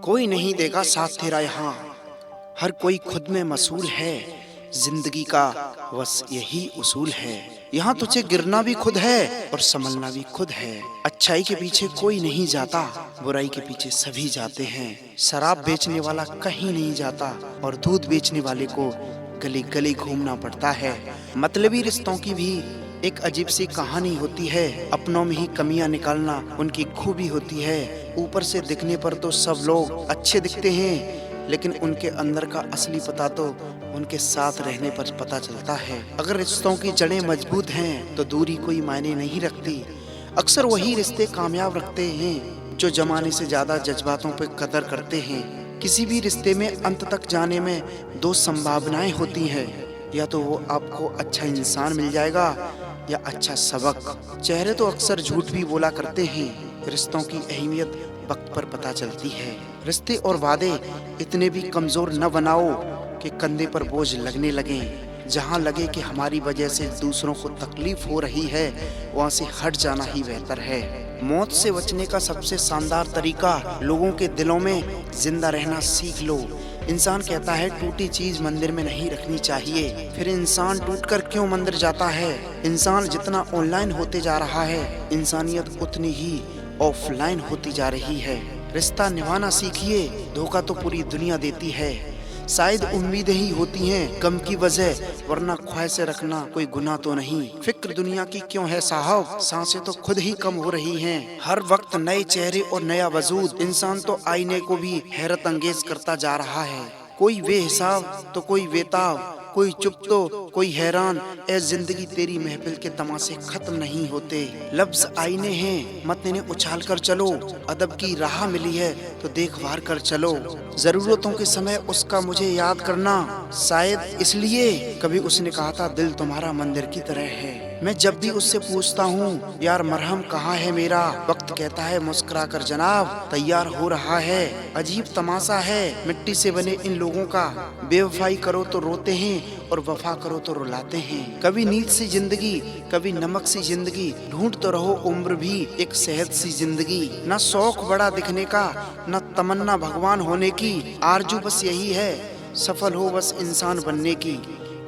कोई नहीं देगा साथ तेरा यहाँ, हर कोई खुद में मसूल है। जिंदगी का बस यही उसूल है। यहाँ तुझे गिरना भी खुद है और संभलना भी खुद है। अच्छाई के पीछे कोई नहीं जाता, बुराई के पीछे सभी जाते हैं। शराब बेचने वाला कहीं नहीं जाता और दूध बेचने वाले को गली गली घूमना पड़ता है। मतलबी रिश्तों की भी एक अजीब सी कहानी होती है। अपनों में ही कमियां निकालना उनकी खूबी होती है। ऊपर से दिखने पर तो सब लोग अच्छे दिखते हैं, लेकिन उनके अंदर का असली पता तो उनके साथ रहने पर पता चलता है। अगर रिश्तों की जड़ें मजबूत हैं तो दूरी कोई मायने नहीं रखती। अक्सर वही रिश्ते कामयाब रखते हैं जो जमाने से ज्यादा जज्बातों पर कदर करते हैं। किसी भी रिश्ते में अंत तक जाने में दो संभावनाएं होती हैं, या तो वो आपको अच्छा इंसान मिल जाएगा या अच्छा सबक। चेहरे तो अक्सर झूठ भी बोला करते हैं। रिश्तों की अहमियत वक्त पर पता चलती है। रिश्ते और वादे इतने भी कमजोर न बनाओ कि कंधे पर बोझ लगने लगे। जहाँ लगे कि हमारी वजह से दूसरों को तकलीफ हो रही है, वहाँ से हट जाना ही बेहतर है। मौत से बचने का सबसे शानदार तरीका लोगों के दिलों में जिंदा रहना सीख लो। इंसान कहता है टूटी चीज मंदिर में नहीं रखनी चाहिए, फिर इंसान टूटकर क्यों मंदिर जाता है। इंसान जितना ऑनलाइन होते जा रहा है, इंसानियत उतनी ही ऑफलाइन होती जा रही है। रिश्ता निभाना सीखिए, धोखा तो पूरी दुनिया देती है। शायद उम्मीदें ही होती हैं गम की वजह, वरना ख्वाहिशें रखना कोई गुनाह तो नहीं। फिक्र दुनिया की क्यों है साहब, सांसें तो खुद ही कम हो रही हैं। हर वक्त नए चेहरे और नया वजूद, इंसान तो आईने को भी हैरत अंगेज करता जा रहा है। कोई बेहिसाब तो कोई बेताब, कोई चुप तो कोई हैरान। ए जिंदगी तेरी महफिल के तमाशे खत्म नहीं होते। लफ्ज आईने हैं, मत इन्हें उछाल कर चलो। अदब की राह मिली है तो देखभाल कर चलो। जरूरतों के समय उसका मुझे याद करना, शायद इसलिए कभी उसने कहा था दिल तुम्हारा मंदिर की तरह है। मैं जब भी उससे पूछता हूँ यार मरहम कहाँ है मेरा, वक्त कहता है मुस्कुरा कर जनाब तैयार हो रहा है। अजीब तमाशा है मिट्टी से बने इन लोगों का। बेवफाई करो तो रोते हैं और वफा करो तो रुलाते हैं। कभी नींद सी जिंदगी, कभी नमक सी जिंदगी, ढूंढते रहो उम्र भी एक सेहत सी जिंदगी। न शौक बड़ा दिखने का, न तमन्ना भगवान होने की, आरजू बस यही है सफल हो बस इंसान बनने की।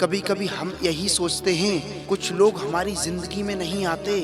कभी कभी हम यही सोचते हैं कुछ लोग हमारी जिंदगी में नहीं आते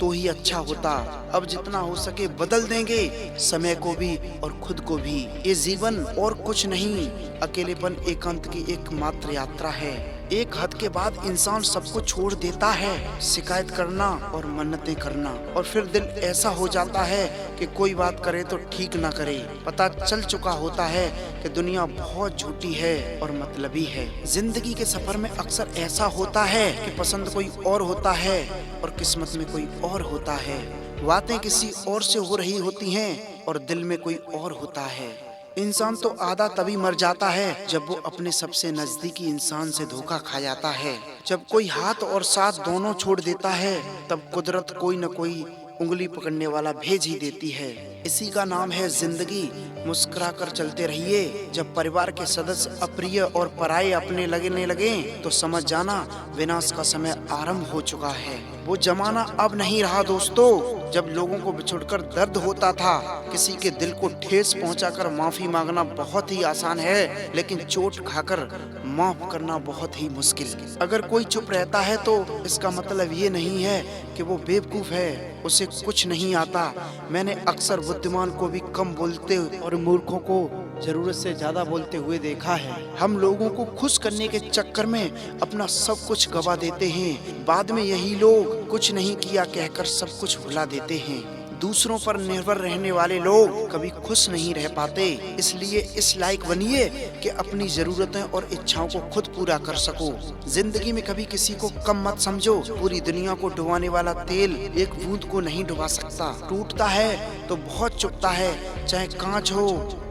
तो ही अच्छा होता। अब जितना हो सके बदल देंगे समय को भी और खुद को भी। ये जीवन और कुछ नहीं, अकेलेपन एकांत की एकमात्र यात्रा है। एक हद के बाद इंसान सबको छोड़ देता है, शिकायत करना और मन्नतें करना, और फिर दिल ऐसा हो जाता है कि कोई बात करे तो ठीक ना करे। पता चल चुका होता है कि दुनिया बहुत झूठी है और मतलबी है। जिंदगी के सफर में अक्सर ऐसा होता है कि पसंद कोई और होता है और किस्मत में कोई और होता है। बातें किसी और से हो रही होती हैं और दिल में कोई और होता है। इंसान तो आधा तभी मर जाता है जब वो अपने सबसे नजदीकी इंसान से धोखा खा जाता है। जब कोई हाथ और साथ दोनों छोड़ देता है, तब कुदरत कोई न कोई उंगली पकड़ने वाला भेज ही देती है। इसी का नाम है जिंदगी। मुस्कुरा कर चलते रहिए। जब परिवार के सदस्य अप्रिय और पराये अपने लगने लगे तो समझ जाना विनाश का समय आरंभ हो चुका है। वो जमाना अब नहीं रहा दोस्तों जब लोगों को बिछुड़कर दर्द होता था। किसी के दिल को ठेस पहुंचाकर माफी मांगना बहुत ही आसान है, लेकिन चोट खाकर माफ करना बहुत ही मुश्किल। अगर कोई चुप रहता है तो इसका मतलब ये नहीं है कि वो बेवकूफ है, उसे कुछ नहीं आता। मैंने अक्सर बुद्धिमान को भी कम बोलते और मूर्खों को जरूरत से ज्यादा बोलते हुए देखा है। हम लोगों को खुश करने के चक्कर में अपना सब कुछ गवा देते हैं। बाद में यही लोग कुछ नहीं किया कहकर सब कुछ भुला देते हैं। दूसरों पर निर्भर रहने वाले लोग कभी खुश नहीं रह पाते। इसलिए इस लायक बनिए कि अपनी जरूरतें और इच्छाओं को खुद पूरा कर सको। जिंदगी में कभी किसी को कम मत समझो। पूरी दुनिया को डुबाने वाला तेल एक बूंद को नहीं डुबा सकता। टूटता है तो बहुत चुभता है, चाहे कांच हो,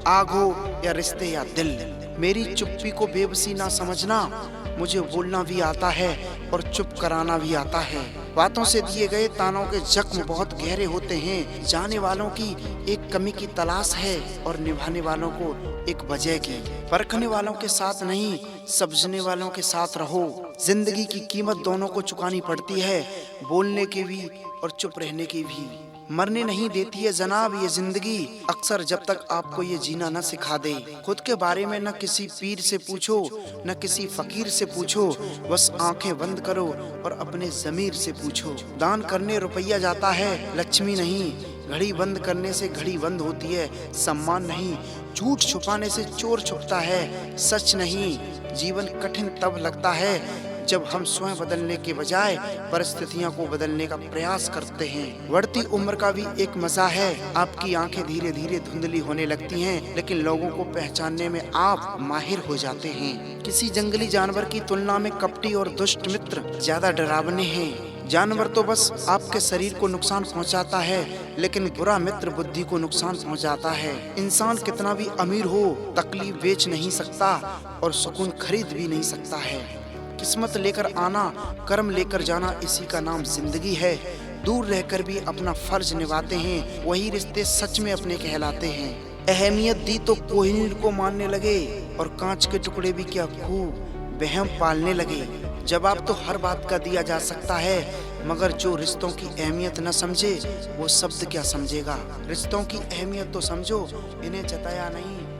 आग हो या रिश्ते या दिल। मेरी चुप्पी को बेबसी ना समझना, मुझे बोलना भी आता है और चुप कराना भी आता है। बातों से दिए गए तानों के जख्म बहुत गहरे होते हैं। जाने वालों की एक कमी की तलाश है और निभाने वालों को एक वजह की। परखने वालों के साथ नहीं, समझने वालों के साथ रहो। जिंदगी की कीमत दोनों को चुकानी पड़ती है, बोलने की भी और चुप रहने की भी। मरने नहीं देती है जनाब ये जिंदगी, अक्सर जब तक आपको ये जीना न सिखा दे। खुद के बारे में न किसी पीर से पूछो, न किसी फकीर से पूछो, बस आंखें बंद करो और अपने ज़मीर से पूछो। दान करने रुपया जाता है, लक्ष्मी नहीं। घड़ी बंद करने से घड़ी बंद होती है, सम्मान नहीं। झूठ छुपाने से चोर छुपता है, सच नहीं। जीवन कठिन तब लगता है जब हम स्वयं बदलने के बजाय परिस्थितियों को बदलने का प्रयास करते हैं। बढ़ती उम्र का भी एक मजा है, आपकी आंखें धीरे धीरे धुंधली होने लगती हैं, लेकिन लोगों को पहचानने में आप माहिर हो जाते हैं। किसी जंगली जानवर की तुलना में कपटी और दुष्ट मित्र ज्यादा डरावने हैं। जानवर तो बस आपके शरीर को नुकसान पहुंचाता है, लेकिन बुरा मित्र बुद्धि को नुकसान पहुंचाता है। इंसान कितना भी अमीर हो, तकलीफ बेच नहीं सकता और सुकून खरीद भी नहीं सकता है। किस्मत लेकर आना, कर्म लेकर जाना, इसी का नाम जिंदगी है। दूर रहकर भी अपना फर्ज निभाते हैं, वही रिश्ते सच में अपने कहलाते हैं। अहमियत दी तो कोहिनूर को मानने लगे और कांच के टुकड़े भी क्या खूब वहम पालने लगे। जवाब तो हर बात का दिया जा सकता है, मगर जो रिश्तों की अहमियत न समझे वो शब्द क्या समझेगा। रिश्तों की अहमियत तो समझो, इन्हें जताया नहीं